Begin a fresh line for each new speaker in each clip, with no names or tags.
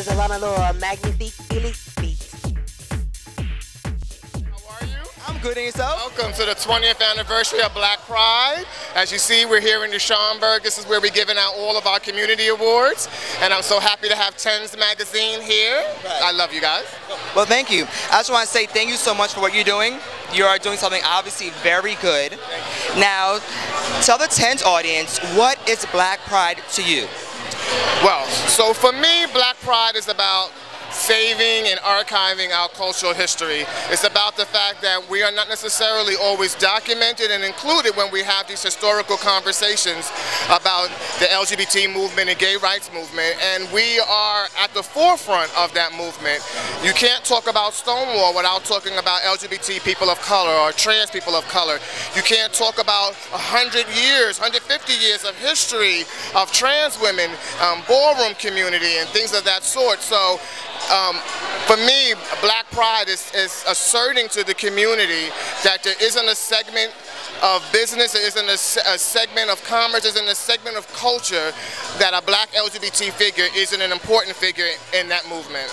is a little magnifique beat.
I'm good, and yourself?
Welcome to the 20th anniversary of Black Pride. As you see, we're here in the Schaumburg. This is where we're giving out all of our community awards. And I'm so happy to have TENz magazine here. Right. I love you guys.
Well, thank you. I just want to say thank you so much for what you're doing. You are doing something obviously very good. Now, tell the TENz audience, what is Black Pride to you?
Well, so for me, Black Pride is about saving and archiving our cultural history. It's about the fact that we are not necessarily always documented and included when we have these historical conversations about the LGBT movement and gay rights movement, and we are at the forefront of that movement. You can't talk about Stonewall without talking about LGBT people of color or trans people of color. You can't talk about 100 years, 150 years of history of trans women, ballroom community and things of that sort. So for me, Black Pride is asserting to the community that there isn't a segment of business, there isn't a segment of commerce, there isn't a segment of culture that a black LGBT figure isn't an important figure in that movement.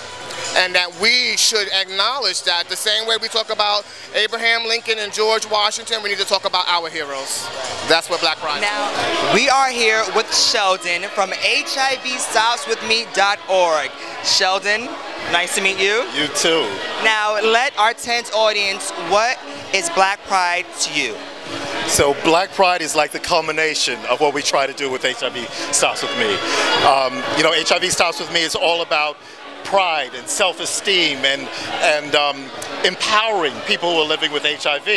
And that we should acknowledge that the same way we talk about Abraham Lincoln and George Washington, we need to talk about our heroes. That's what Black Pride is.
Now, we are here with Sheldon from HIVstopswithme.org. Sheldon, nice to meet you.
You too.
Now, let our TENz audience, what is Black Pride to you?
So Black Pride is like the culmination of what we try to do with HIV Stops With Me. You know, HIV Stops With Me is all about pride and self-esteem and empowering people who are living with HIV.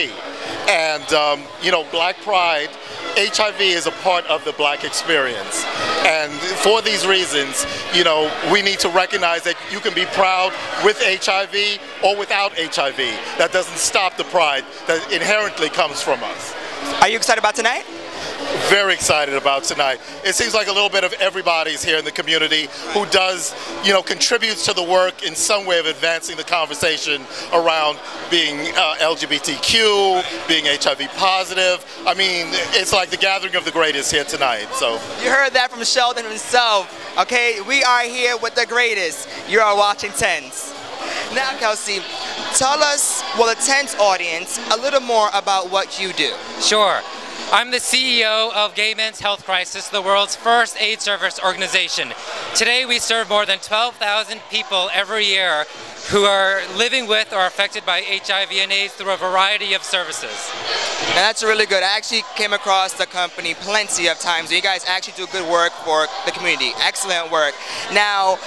And you know, Black Pride, HIV is a part of the black experience. And for these reasons, you know, we need to recognize that you can be proud with HIV or without HIV. That doesn't stop the pride that inherently comes from us.
Are you excited about tonight?
Very excited about tonight. It seems like a little bit of everybody's here in the community who does, you know, contributes to the work in some way of advancing the conversation around being LGBTQ, being HIV positive. I mean, it's like the gathering of the greatest here tonight. So
you heard that from Sheldon himself. Okay, we are here with the greatest. You are watching TENz. Now, Kelsey, tell us, well, the TENz audience, a little more about what you do.
Sure. I'm the CEO of Gay Men's Health Crisis, the world's first AIDS service organization. Today we serve more than 12,000 people every year who are living with or affected by HIV and AIDS through a variety of services.
And that's really good. I actually came across the company plenty of times. You guys actually do good work for the community. Excellent work. Now,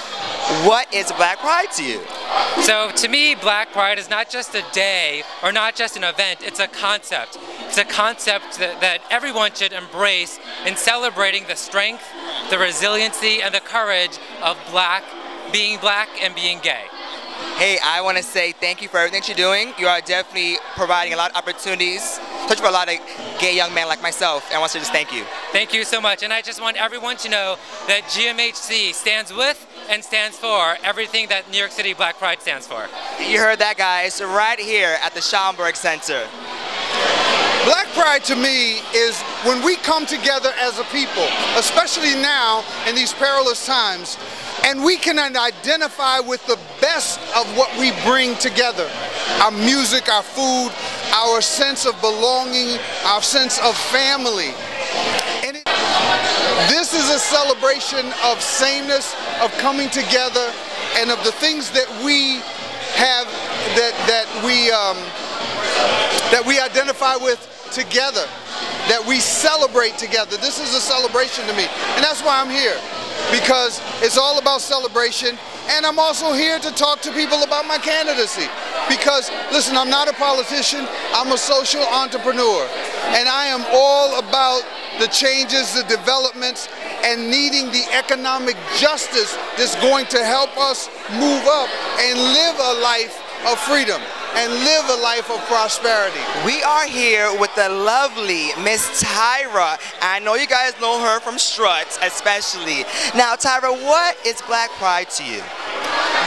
what is Black Pride to you?
So to me, Black Pride is not just a day or not just an event, it's a concept. It's a concept that everyone should embrace in celebrating the strength, the resiliency, and the courage of being black and being gay.
Hey, I want to say thank you for everything you're doing. You are definitely providing a lot of opportunities, especially for a lot of gay young men like myself. And I want to just thank you.
Thank you so much. And I just want everyone to know that GMHC stands with and stands for everything that New York City Black Pride stands for.
You heard that, guys, right here at the Schaumburg Center.
Black Pride to me is when we come together as a people, especially now in these perilous times, and we can identify with the best of what we bring together. Our music, our food, our sense of belonging, our sense of family. And this is a celebration of sameness, of coming together, and of the things that we have, that we identify with together, that we celebrate together. This is a celebration to me, and that's why I'm here, because it's all about celebration. And I'm also here to talk to people about my candidacy, because listen, I'm not a politician, I'm a social entrepreneur, and I am all about the changes, the developments, and needing the economic justice that's going to help us move up and live a life of freedom and live a life of prosperity.
We are here with the lovely Miss Tyra. I know you guys know her from Struts, especially. Now, Tyra, what is Black Pride to you?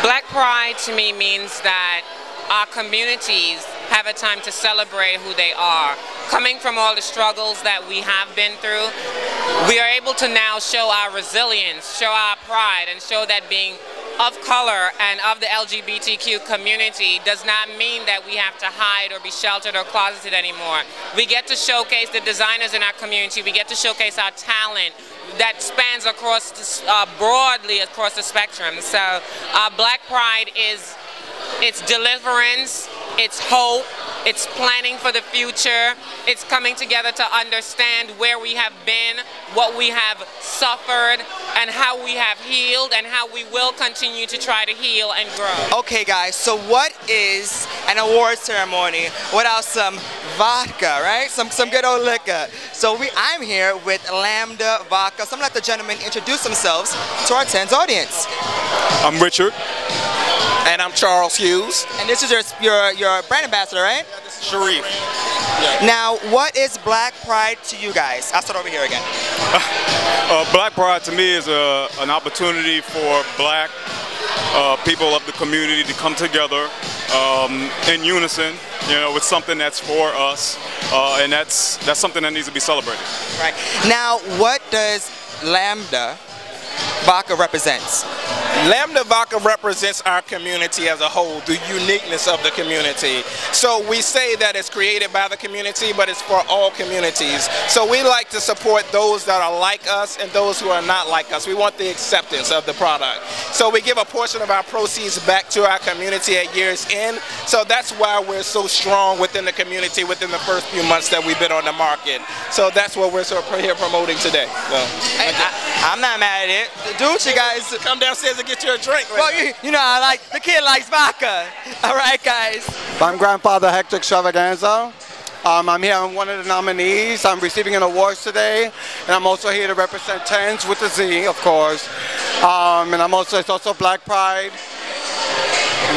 Black Pride to me means that our communities have a time to celebrate who they are. Coming from all the struggles that we have been through, we are able to now show our resilience, show our pride, and show that being of color and of the LGBTQ community does not mean that we have to hide or be sheltered or closeted anymore. We get to showcase the designers in our community. We get to showcase our talent that spans across broadly across the spectrum. So Black Pride is it's deliverance, it's hope, it's planning for the future, it's coming together to understand where we have been, what we have suffered, and how we have healed, and how we will continue to try to heal and grow.
Okay guys, so what is an award ceremony without some vodka, right? Some good old liquor. So I'm here with Lambda Vodka. So I'm gonna let the gentlemen introduce themselves to our TENz audience.
I'm Richard. And I'm Charles Hughes.
And this is your brand ambassador, right?
Yeah, this is Sharif.
Yeah. Now, what is Black Pride to you guys? I'll start over here again.
Black Pride to me is an opportunity for black people of the community to come together in unison, you know, with something that's for us, and that's something that needs to be celebrated.
Right. Now, what does Lambda Vodka represents?
Lambda Vodka represents our community as a whole, the uniqueness of the community. So we say that it's created by the community, but it's for all communities. So we like to support those that are like us and those who are not like us. We want the acceptance of the product. So we give a portion of our proceeds back to our community at year's end. So that's why we're so strong within the community within the first few months that we've been on the market. So that's what we're sort of here promoting today. So,
hey, I'm not mad at it. Dude, you guys
come downstairs and get you a drink. Right?
Well, you know, the kid likes vodka. All right, guys.
I'm Grandfather Hector Extravaganza. I'm here, I'm one of the nominees. I'm receiving an award today, and I'm also here to represent TENz with a Z, of course. And it's also Black Pride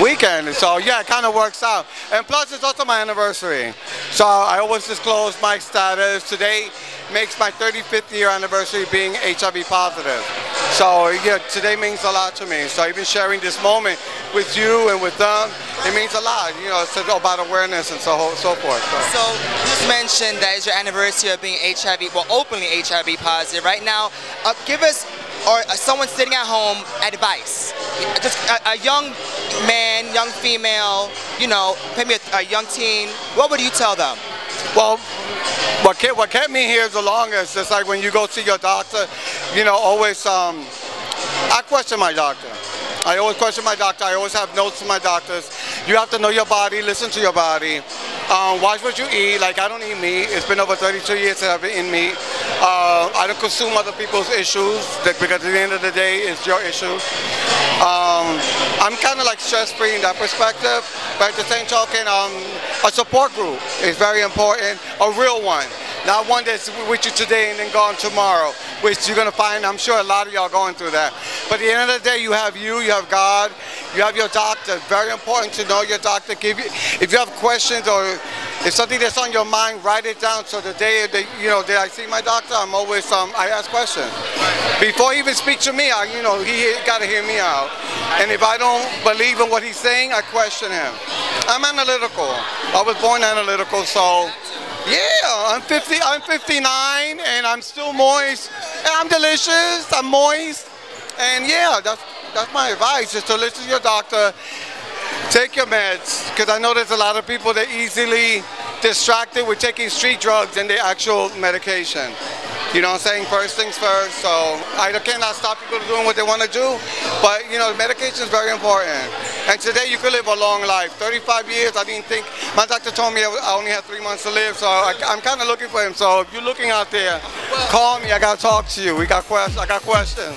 weekend, so yeah, it kind of works out. And plus, it's also my anniversary. So I always disclose my status. Today makes my 35th year anniversary being HIV positive. So yeah, today means a lot to me. So even sharing this moment with you and with them, it means a lot. You know, it's about awareness and so forth.
So you just mentioned that it's your anniversary of being HIV, well, openly HIV positive. Right now, give us, or someone sitting at home, advice. Just a young man, young female, you know, maybe a young teen. What would you tell them?
Well, what kept me here the longest is like when you go see your doctor, you know, always, I question my doctor. I always question my doctor. I always have notes from my doctors. You have to know your body, listen to your body. Watch what you eat. Like, I don't eat meat. It's been over 32 years that I've been eating meat. I don't consume other people's issues because at the end of the day, it's your issues. I'm kind of like stress-free in that perspective, but at the same token, a support group is very important, a real one. Not one that's with you today and then gone tomorrow, which you're going to find, I'm sure a lot of y'all going through that. But at the end of the day, you have God, you have your doctor. Very important to know your doctor. If you have questions or if something that's on your mind, write it down. So the day that I see my doctor, I'm always I ask questions. Before he even speak to me, he got to hear me out. And if I don't believe in what he's saying, I question him. I'm analytical. I was born analytical, so. Yeah, I'm 59 and I'm still moist. And I'm delicious, I'm moist. And yeah, that's my advice, is to listen to your doctor. Take your meds, because I know there's a lot of people that easily distracted with taking street drugs and their actual medication. You know what I'm saying? First things first. So I cannot stop people from doing what they want to do, but medication is very important. And today you could live a long life. 35 years, I didn't think, my doctor told me I only had 3 months to live, so I'm kind of looking for him. So if you're looking out there, call me, I got to talk to you. I got questions.